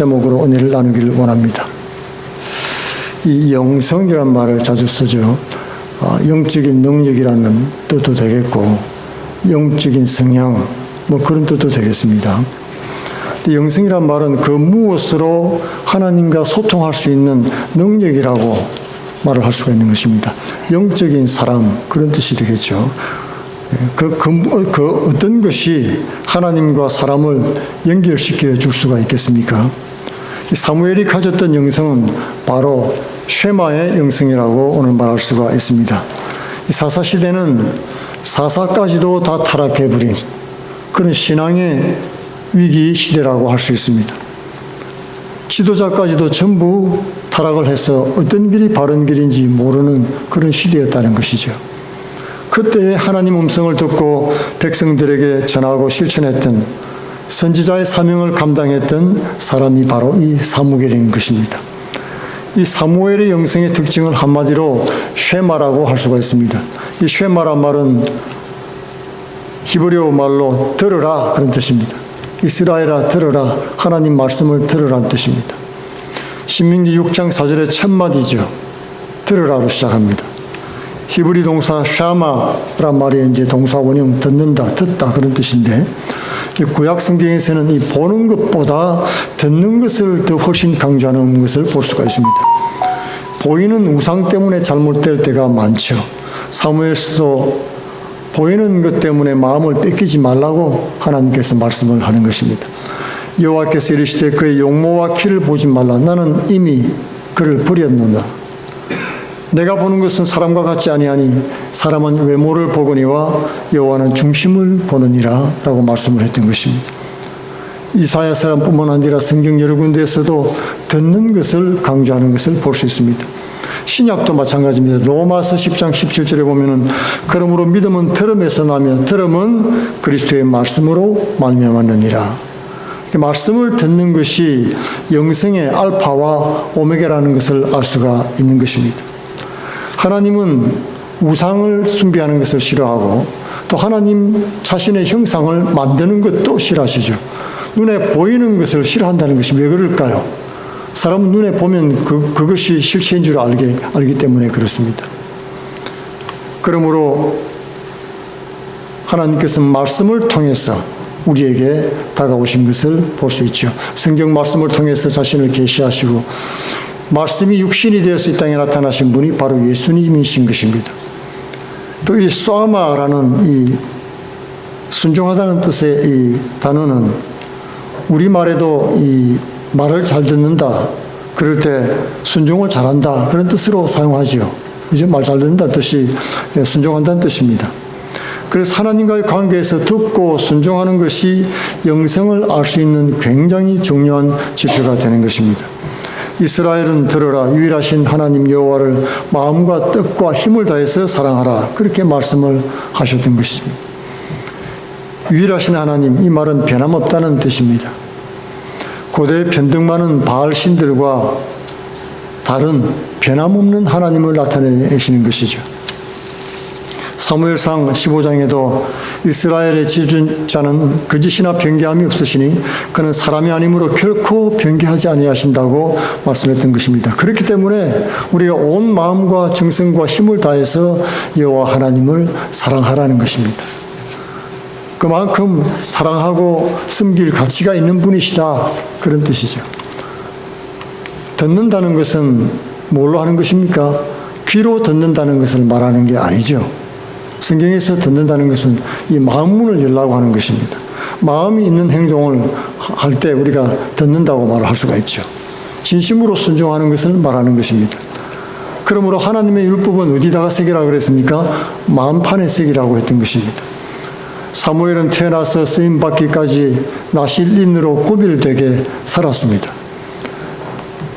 제목으로 은혜를 나누기를 원합니다. 이 영성이라는 말을 자주 쓰죠. 영적인 능력이라는 뜻도 되겠고 영적인 성향 그런 뜻도 되겠습니다. 영성이란 말은 그 무엇으로 하나님과 소통할 수 있는 능력이라고 말을 할 수가 있는 것입니다. 영적인 사람 그런 뜻이 되겠죠. 그 어떤 것이 하나님과 사람을 연결시켜 줄 수가 있겠습니까? 사무엘이 가졌던 영성은 바로 쉐마의 영성이라고 오늘 말할 수가 있습니다. 사사시대는 사사까지도 다 타락해버린 그런 신앙의 위기 시대라고 할 수 있습니다. 지도자까지도 전부 타락을 해서 어떤 길이 바른 길인지 모르는 그런 시대였다는 것이죠. 그때의 하나님 음성을 듣고 백성들에게 전하고 실천했던 선지자의 사명을 감당했던 사람이 바로 이 사무엘인 것입니다. 이 사무엘의 영성의 특징을 한마디로 쉐마라고 할 수가 있습니다. 이 쉐마란 말은 히브리어 말로 들으라 그런 뜻입니다. 이스라엘아 들으라, 하나님 말씀을 들으라는 뜻입니다. 신명기 6장 4절의 첫 마디죠. 들으라로 시작합니다. 히브리 동사 샤마란 말이 이제 동사 원형 듣는다, 듣다 그런 뜻인데 구약 성경에서는 이 보는 것보다 듣는 것을 더 훨씬 강조하는 것을 볼 수가 있습니다. 보이는 우상 때문에 잘못될 때가 많죠. 사무엘서도 보이는 것 때문에 마음을 뺏기지 말라고 하나님께서 말씀을 하는 것입니다. 여호와께서 이르시되 그의 용모와 키를 보지 말라. 나는 이미 그를 버렸노라. 내가 보는 것은 사람과 같지 아니하니 사람은 외모를 보거니와 여호와는 중심을 보느니라 라고 말씀을 했던 것입니다. 이사야서뿐만 아니라 성경 여러 군데에서도 듣는 것을 강조하는 것을 볼 수 있습니다. 신약도 마찬가지입니다. 로마서 10장 17절에 보면은 그러므로 믿음은 들음에서 나며 들음은 그리스도의 말씀으로 말미암았느니라. 말씀을 듣는 것이 영성의 알파와 오메가라는 것을 알 수가 있는 것입니다. 하나님은 우상을 숭배하는 것을 싫어하고 또 하나님 자신의 형상을 만드는 것도 싫어하시죠. 눈에 보이는 것을 싫어한다는 것이 왜 그럴까요? 사람은 눈에 보면 그것이 실체인 줄 알기 때문에 그렇습니다. 그러므로 하나님께서는 말씀을 통해서 우리에게 다가오신 것을 볼 수 있죠. 성경 말씀을 통해서 자신을 계시하시고 말씀이 육신이 되어서 이 땅에 나타나신 분이 바로 예수님이신 것입니다. 또 이 쏘아마라는 이 순종하다는 뜻의 이 단어는 우리말에도 이 말을 잘 듣는다, 그럴 때 순종을 잘한다 그런 뜻으로 사용하죠. 이제 말 잘 듣는다는 뜻이 순종한다는 뜻입니다. 그래서 하나님과의 관계에서 듣고 순종하는 것이 영성을 알 수 있는 굉장히 중요한 지표가 되는 것입니다. 이스라엘은 들으라, 유일하신 하나님 여호와를 마음과 뜻과 힘을 다해서 사랑하라 그렇게 말씀을 하셨던 것입니다. 유일하신 하나님, 이 말은 변함없다는 뜻입니다. 고대 변덕 많은 바알 신들과 다른 변함없는 하나님을 나타내시는 것이죠. 사무엘상 15장에도 이스라엘의 지존자는 거짓이나 변개함이 없으시니 그는 사람이 아니므로 결코 변개하지 아니하신다고 말씀했던 것입니다. 그렇기 때문에 우리가 온 마음과 정성과 힘을 다해서 여호와 하나님을 사랑하라는 것입니다. 그만큼 사랑하고 섬길 가치가 있는 분이시다 그런 뜻이죠. 듣는다는 것은 뭘로 하는 것입니까? 귀로 듣는다는 것을 말하는 게 아니죠. 성경에서 듣는다는 것은 이 마음문을 열라고 하는 것입니다. 마음이 있는 행동을 할 때 우리가 듣는다고 말할 수가 있죠. 진심으로 순종하는 것을 말하는 것입니다. 그러므로 하나님의 율법은 어디다가 새기라고 그랬습니까? 마음판에 새기라고 했던 것입니다. 사무엘은 태어나서 쓰임받기까지 나실인으로 구별되게 살았습니다.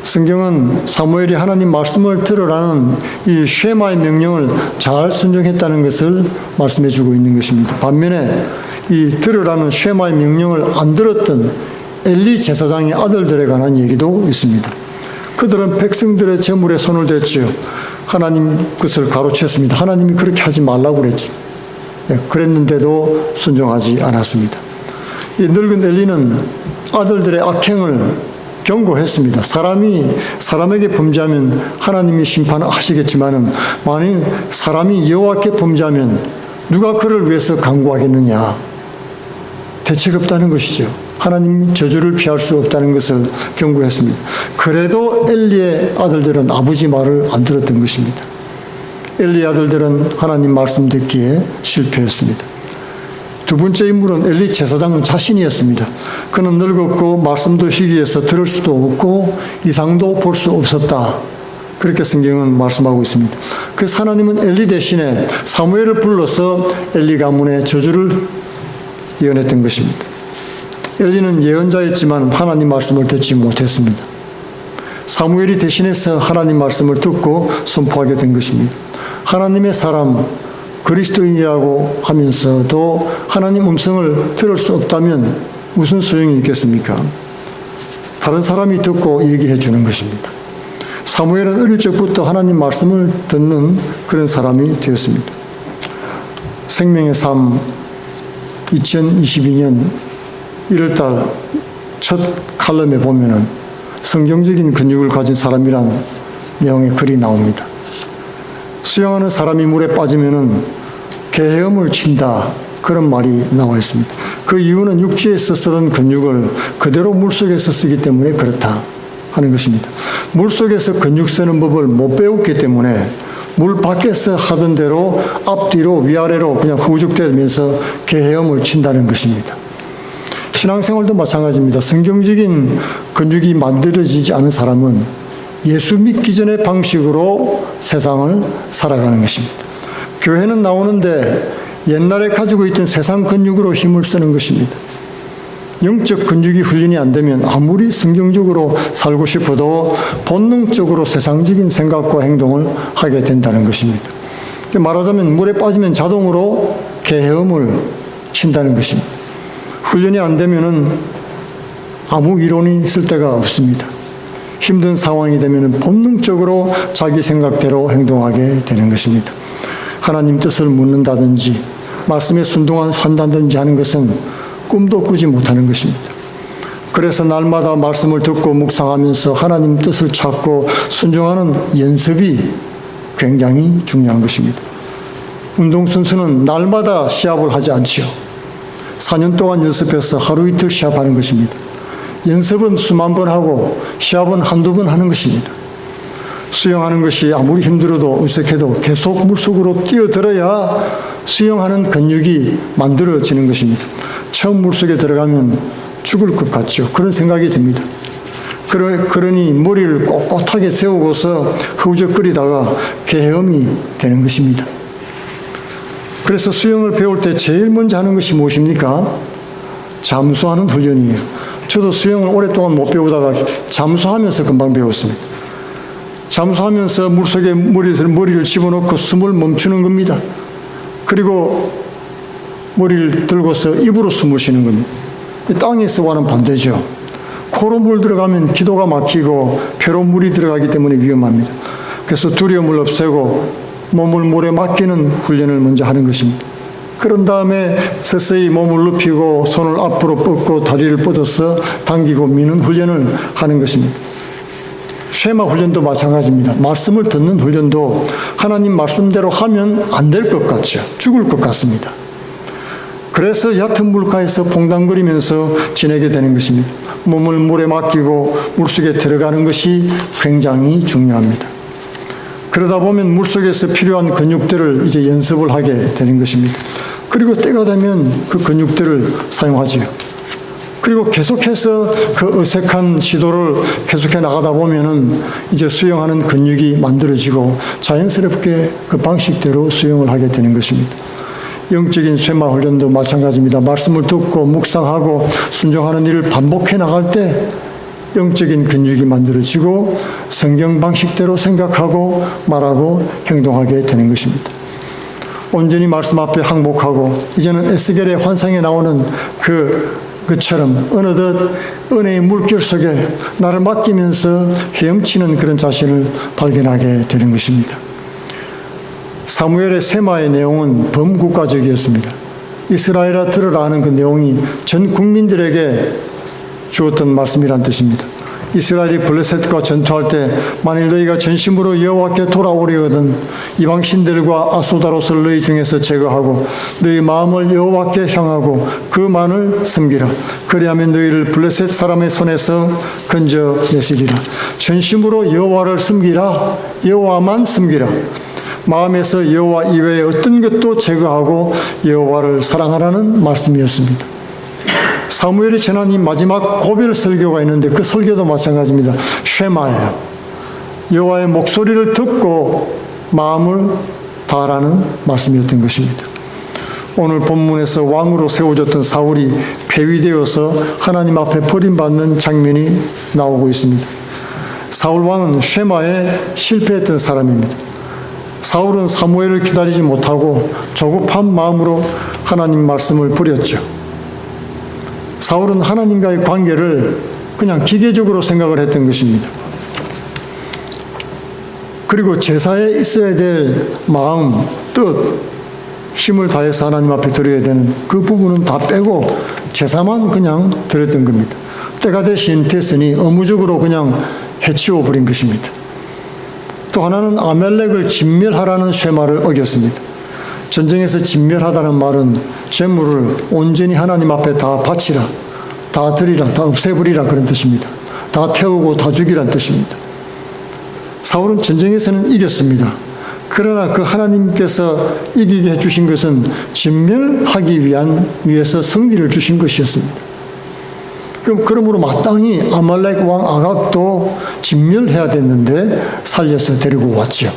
성경은 사무엘이 하나님 말씀을 들으라는 이 쉐마의 명령을 잘 순종했다는 것을 말씀해 주고 있는 것입니다. 반면에 이 들으라는 쉐마의 명령을 안 들었던 엘리 제사장의 아들들에 관한 얘기도 있습니다. 그들은 백성들의 재물에 손을 댔지요. 하나님 것을 가로챘습니다. 하나님이 그렇게 하지 말라고 그랬지. 그랬는데도 순종하지 않았습니다. 이 늙은 엘리는 아들들의 악행을 경고했습니다. 사람이 사람에게 범죄하면 하나님이 심판을 하시겠지만은 만일 사람이 여호와께 범죄하면 누가 그를 위해서 강구하겠느냐. 대책 없다는 것이죠. 하나님 저주를 피할 수 없다는 것을 경고했습니다. 그래도 엘리의 아들들은 아버지 말을 안 들었던 것입니다. 엘리의 아들들은 하나님 말씀 듣기에 실패했습니다. 두 번째 인물은 엘리 제사장 자신이었습니다. 그는 늙었고 말씀도 희귀해서 들을 수도 없고 이상도 볼 수 없었다. 그렇게 성경은 말씀하고 있습니다. 그래서 하나님은 엘리 대신에 사무엘을 불러서 엘리 가문의 저주를 예언했던 것입니다. 엘리는 예언자였지만 하나님 말씀을 듣지 못했습니다. 사무엘이 대신해서 하나님 말씀을 듣고 선포하게 된 것입니다. 하나님의 사람, 그리스도인이라고 하면서도 하나님 음성을 들을 수 없다면 무슨 소용이 있겠습니까? 다른 사람이 듣고 얘기해 주는 것입니다. 사무엘은 어릴 적부터 하나님 말씀을 듣는 그런 사람이 되었습니다. 생명의 삶 2022년 1월달 첫 칼럼에 보면은 성경적인 근육을 가진 사람이란 내용의 글이 나옵니다. 수영하는 사람이 물에 빠지면은 개헤엄을 친다. 그런 말이 나와 있습니다. 그 이유는 육지에서 쓰던 근육을 그대로 물속에서 쓰기 때문에 그렇다 하는 것입니다. 물속에서 근육 쓰는 법을 못 배웠기 때문에 물 밖에서 하던 대로 앞뒤로 위아래로 그냥 후죽대면서 개헤엄을 친다는 것입니다. 신앙생활도 마찬가지입니다. 성경적인 근육이 만들어지지 않은 사람은 예수 믿기 전의 방식으로 세상을 살아가는 것입니다. 교회는 나오는데 옛날에 가지고 있던 세상 근육으로 힘을 쓰는 것입니다. 영적 근육이 훈련이 안 되면 아무리 성경적으로 살고 싶어도 본능적으로 세상적인 생각과 행동을 하게 된다는 것입니다. 말하자면 물에 빠지면 자동으로 개헤엄을 친다는 것입니다. 훈련이 안 되면은 아무 이론이 쓸 데가 없습니다. 힘든 상황이 되면은 본능적으로 자기 생각대로 행동하게 되는 것입니다. 하나님 뜻을 묻는다든지 말씀에 순종한다든지 하는 것은 꿈도 꾸지 못하는 것입니다. 그래서 날마다 말씀을 듣고 묵상하면서 하나님 뜻을 찾고 순종하는 연습이 굉장히 중요한 것입니다. 운동선수는 날마다 시합을 하지 않지요. 4년 동안 연습해서 하루 이틀 시합하는 것입니다. 연습은 수만 번 하고 시합은 한두 번 하는 것입니다. 수영하는 것이 아무리 힘들어도 어색해도 계속 물속으로 뛰어들어야 수영하는 근육이 만들어지는 것입니다. 처음 물속에 들어가면 죽을 것 같죠. 그런 생각이 듭니다. 그러니 머리를 꼿꼿하게 세우고서 허우적거리다가 개헤엄이 되는 것입니다. 그래서 수영을 배울 때 제일 먼저 하는 것이 무엇입니까? 잠수하는 훈련이에요. 저도 수영을 오랫동안 못 배우다가 잠수하면서 금방 배웠습니다. 잠수하면서 물속에 머리를 집어넣고 숨을 멈추는 겁니다. 그리고 머리를 들고서 입으로 숨을 쉬는 겁니다. 땅에서와는 반대죠. 코로 물 들어가면 기도가 막히고 폐로 물이 들어가기 때문에 위험합니다. 그래서 두려움을 없애고 몸을 물에 맡기는 훈련을 먼저 하는 것입니다. 그런 다음에 서서히 몸을 눕히고 손을 앞으로 뻗고 다리를 뻗어서 당기고 미는 훈련을 하는 것입니다. 쉐마 훈련도 마찬가지입니다. 말씀을 듣는 훈련도 하나님 말씀대로 하면 안 될 것 같죠. 죽을 것 같습니다. 그래서 얕은 물가에서 퐁당거리면서 지내게 되는 것입니다. 몸을 물에 맡기고 물속에 들어가는 것이 굉장히 중요합니다. 그러다 보면 물속에서 필요한 근육들을 이제 연습을 하게 되는 것입니다. 그리고 때가 되면 그 근육들을 사용하지요. 그리고 계속해서 그 어색한 시도를 계속해 나가다 보면은 이제 수영하는 근육이 만들어지고 자연스럽게 그 방식대로 수영을 하게 되는 것입니다. 영적인 쇠마 훈련도 마찬가지입니다. 말씀을 듣고 묵상하고 순종하는 일을 반복해 나갈 때 영적인 근육이 만들어지고 성경 방식대로 생각하고 말하고 행동하게 되는 것입니다. 온전히 말씀 앞에 항복하고 이제는 에스겔의 환상에 나오는 그처럼 어느덧 은혜의 물결 속에 나를 맡기면서 헤엄치는 그런 자신을 발견하게 되는 것입니다. 사무엘의 세마의 내용은 범국가적이었습니다. 이스라엘아 들으라 하는 그 내용이 전 국민들에게 주었던 말씀이란 뜻입니다. 이스라엘이 블레셋과 전투할 때 만일 너희가 전심으로 여호와께 돌아오려거든 이방 신들과 아소다롯을 너희 중에서 제거하고 너희 마음을 여호와께 향하고 그만을 섬기라. 그리하면 너희를 블레셋 사람의 손에서 건져내시리라. 전심으로 여호와를 섬기라. 여호와만 섬기라. 마음에서 여호와 이외에 어떤 것도 제거하고 여호와를 사랑하라는 말씀이었습니다. 사무엘이 전한 이 마지막 고별 설교가 있는데 그 설교도 마찬가지입니다. 쉐마예요. 여호와의 목소리를 듣고 마음을 다하라는 말씀이었던 것입니다. 오늘 본문에서 왕으로 세워졌던 사울이 폐위되어서 하나님 앞에 버림받는 장면이 나오고 있습니다. 사울 왕은 쉐마에 실패했던 사람입니다. 사울은 사무엘을 기다리지 못하고 조급한 마음으로 하나님 말씀을 버렸죠. 사울은 하나님과의 관계를 그냥 기계적으로 생각을 했던 것입니다. 그리고 제사에 있어야 될 마음, 뜻, 힘을 다해서 하나님 앞에 드려야 되는 그 부분은 다 빼고 제사만 그냥 드렸던 겁니다. 때가 되신 됐으니 의무적으로 그냥 해치워 버린 것입니다. 또 하나는 아멜렉을 진멸하라는 쉐마를 어겼습니다. 전쟁에서 진멸하다는 말은 재물을 온전히 하나님 앞에 다 바치라, 다 드리라, 다 없애버리라 그런 뜻입니다. 다 태우고 다 죽이라는 뜻입니다. 사울은 전쟁에서는 이겼습니다. 그러나 그 하나님께서 이기게 해주신 것은 진멸하기 위해서 승리를 주신 것이었습니다. 그러므로 마땅히 아말렉 왕 아각도 진멸해야 됐는데 살려서 데리고 왔죠.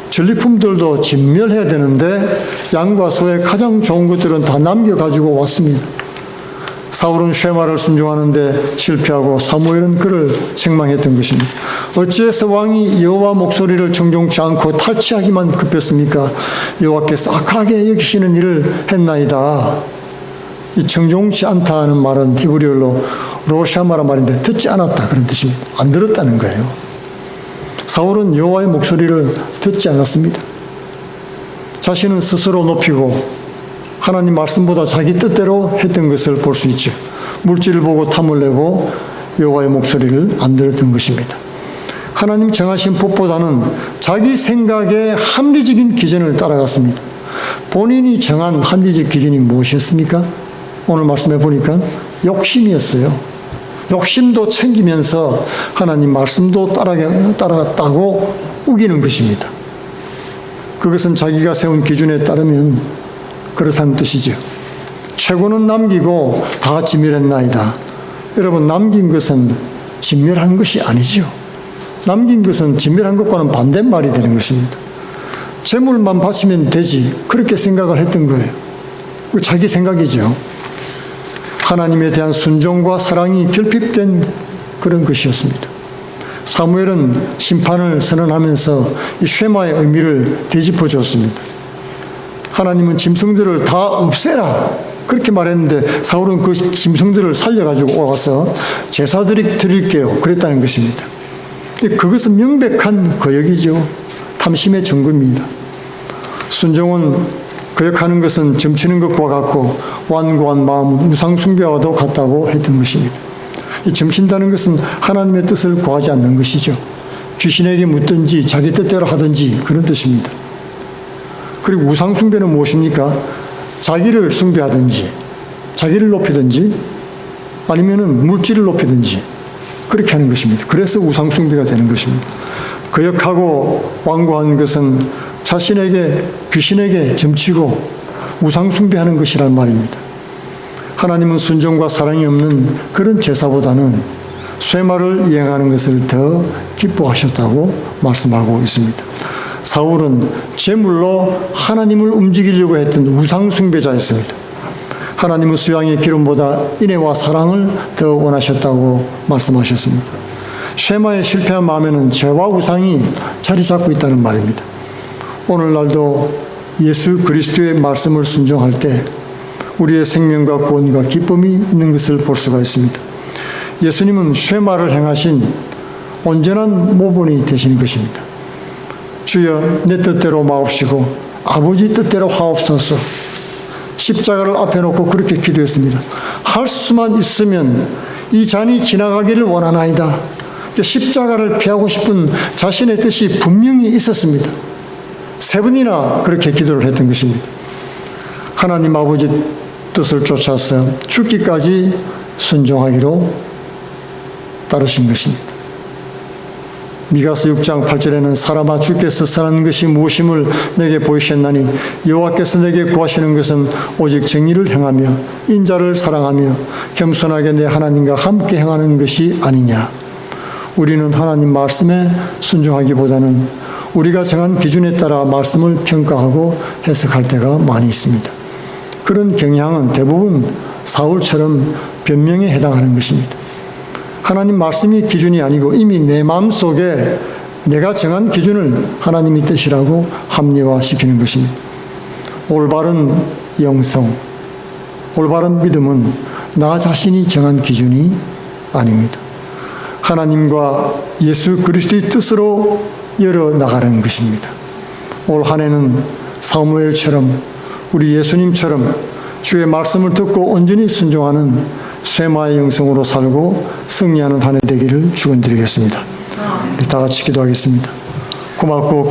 전리품들도 진멸해야 되는데 양과 소의 가장 좋은 것들은 다 남겨가지고 왔습니다. 사울은 쉐마를 순종하는데 실패하고 사무엘은 그를 책망했던 것입니다. 어찌해서 왕이 여호와 목소리를 청종치 않고 탈취하기만 급했습니까? 여호와께서 악하게 여기시는 일을 했나이다. 이 청종치 않다 하는 말은 히브리어로 로샤마란 말인데 듣지 않았다 그런 뜻입니다. 안 들었다는 거예요. 사울은 여호와의 목소리를 듣지 않았습니다. 자신은 스스로 높이고 하나님 말씀보다 자기 뜻대로 했던 것을 볼 수 있죠. 물질을 보고 탐을 내고 여호와의 목소리를 안 들었던 것입니다. 하나님 정하신 법보다는 자기 생각의 합리적인 기준을 따라갔습니다. 본인이 정한 합리적 기준이 무엇이었습니까? 오늘 말씀해 보니까 욕심이었어요. 욕심도 챙기면서 하나님 말씀도 따라갔다고 우기는 것입니다. 그것은 자기가 세운 기준에 따르면 그렇다는 뜻이죠. 최고는 남기고 다 진멸했나이다. 여러분, 남긴 것은 진멸한 것이 아니죠. 남긴 것은 진멸한 것과는 반대말이 되는 것입니다. 재물만 바치면 되지 그렇게 생각을 했던 거예요. 자기 생각이죠. 하나님에 대한 순종과 사랑이 결핍된 그런 것이었습니다. 사무엘은 심판을 선언하면서 이 쉐마의 의미를 되짚어 줬습니다. 하나님은 짐승들을 다 없애라 그렇게 말했는데 사울은 그 짐승들을 살려가지고 와서 제사 드릴게요 그랬다는 것입니다. 그것은 명백한 거역이죠. 탐심의 증거입니다. 순종은 거역하는 것은 점치는 것과 같고 완고한 마음은 우상 숭배와도 같다고 했던 것입니다. 이 점친다는 것은 하나님의 뜻을 구하지 않는 것이죠. 귀신에게 묻든지 자기 뜻대로 하든지 그런 뜻입니다. 그리고 우상 숭배는 무엇입니까? 자기를 숭배하든지 자기를 높이든지 아니면은 물질을 높이든지 그렇게 하는 것입니다. 그래서 우상 숭배가 되는 것입니다. 거역하고 완고한 것은 자신에게 귀신에게 점치고 우상 숭배하는 것이란 말입니다. 하나님은 순종과 사랑이 없는 그런 제사보다는 쇠마를 이행하는 것을 더 기뻐하셨다고 말씀하고 있습니다. 사울은 제물로 하나님을 움직이려고 했던 우상 숭배자였습니다. 하나님은 수양의 기름보다 인애와 사랑을 더 원하셨다고 말씀하셨습니다. 쇠마에 실패한 마음에는 죄와 우상이 자리 잡고 있다는 말입니다. 오늘날도 예수 그리스도의 말씀을 순종할 때 우리의 생명과 구원과 기쁨이 있는 것을 볼 수가 있습니다. 예수님은 쇠마를 행하신 온전한 모본이 되시는 것입니다. 주여 내 뜻대로 마옵시고 아버지 뜻대로 하옵소서. 십자가를 앞에 놓고 그렇게 기도했습니다. 할 수만 있으면 이 잔이 지나가기를 원하나이다. 십자가를 피하고 싶은 자신의 뜻이 분명히 있었습니다. 3번이나 그렇게 기도를 했던 것입니다. 하나님 아버지 뜻을 쫓아서 죽기까지 순종하기로 따르신 것입니다. 미가서 6장 8절에는 사람아 주께서 사는 것이 무엇임을 내게 보이셨나니 여호와께서 내게 구하시는 것은 오직 정의를 행하며 인자를 사랑하며 겸손하게 내 하나님과 함께 행하는 것이 아니냐. 우리는 하나님 말씀에 순종하기보다는 우리가 정한 기준에 따라 말씀을 평가하고 해석할 때가 많이 있습니다. 그런 경향은 대부분 사울처럼 변명에 해당하는 것입니다. 하나님 말씀이 기준이 아니고 이미 내 마음속에 내가 정한 기준을 하나님의 뜻이라고 합리화시키는 것입니다. 올바른 영성, 올바른 믿음은 나 자신이 정한 기준이 아닙니다. 하나님과 예수 그리스도의 뜻으로 열어나가는 것입니다. 올 한 해는 사무엘처럼 우리 예수님처럼 주의 말씀을 듣고 온전히 순종하는 쇠마의 영성으로 살고 승리하는 한 해 되기를 축원드리겠습니다. 우리 다 같이 기도하겠습니다. 고맙고